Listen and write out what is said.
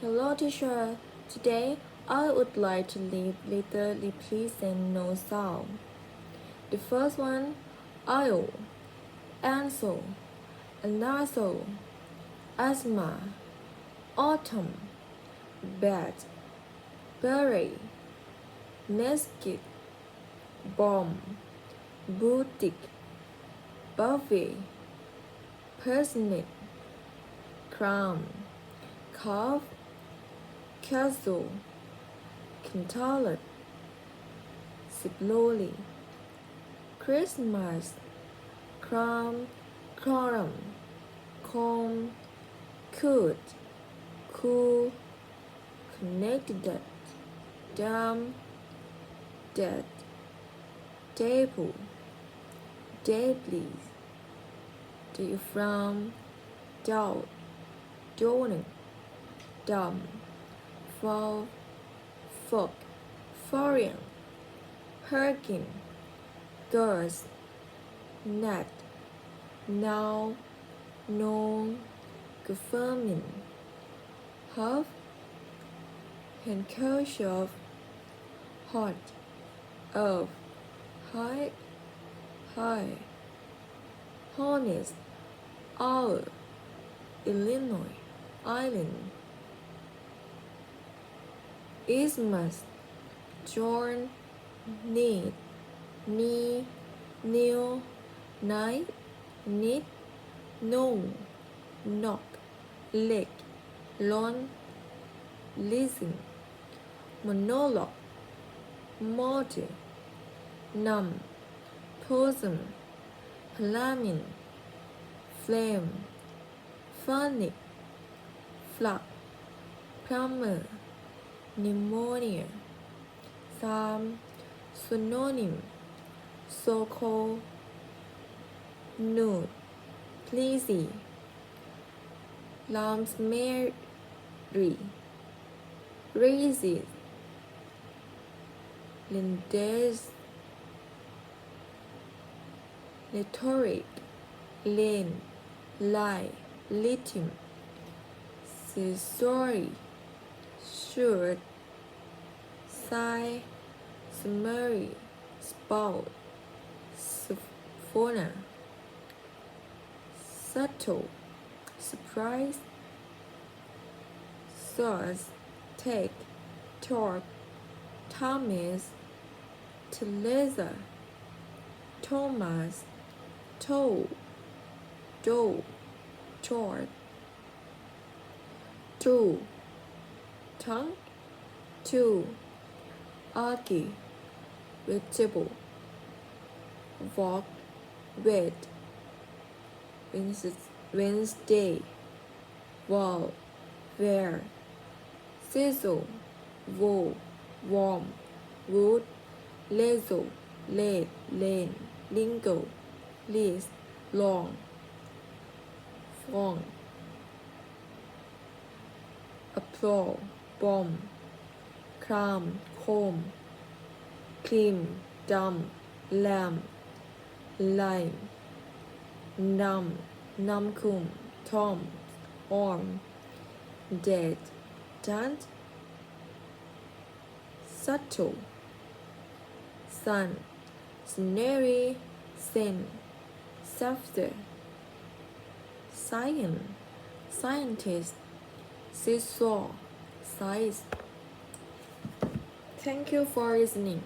Hello teacher, today I would like to leave little pleasant no sound. The first one, IO, ANSO, ANASO, asthma, autumn, bed, berry, nesket, bomb, boutique, buffet, parsnip, crown, calf, castle, cantaloupe, slowly, Christmas, crumb, quorum, calm, could, cool, connected, dumb, dead, table, deadly, diaphragm, doubt, dawning, dumb, fall, fog, foreign, hurricane, girls, net, now, known, confirming, huff, handkerchief, hot, of, high, high, honest, hour, Illinois, island, Isthmus, Jorn, need, knee, kneel, night, knit, no, knock, leg, lawn, listen, monologue, model, numb, possum, flamin, flame, funny, flap, plumber, pneumonia, psalm, synonym, so-called, nude, pleasy, lamsmary, raises, lindes, rhetoric, lane, lie, lithium, sorry, shirt, sigh, summary, spout, fauna, subtle, surprise, source, take, torque, Thomas, Teresa, Thomas, toe, dough, chord, two, tongue, two, argue, vegetable, walk, wait, Wednesday, wall, where, sizzle, wool, warm, wood, lazo, late, lane, lingo, list, long, fong, applause, bomb, cram, comb, cream, dumb, lamb, lime, numb, numcum, tom, arm, dead, dant, subtle, sun, scenery, sin, softer, science, scientist, seesaw, size. Thank you for listening.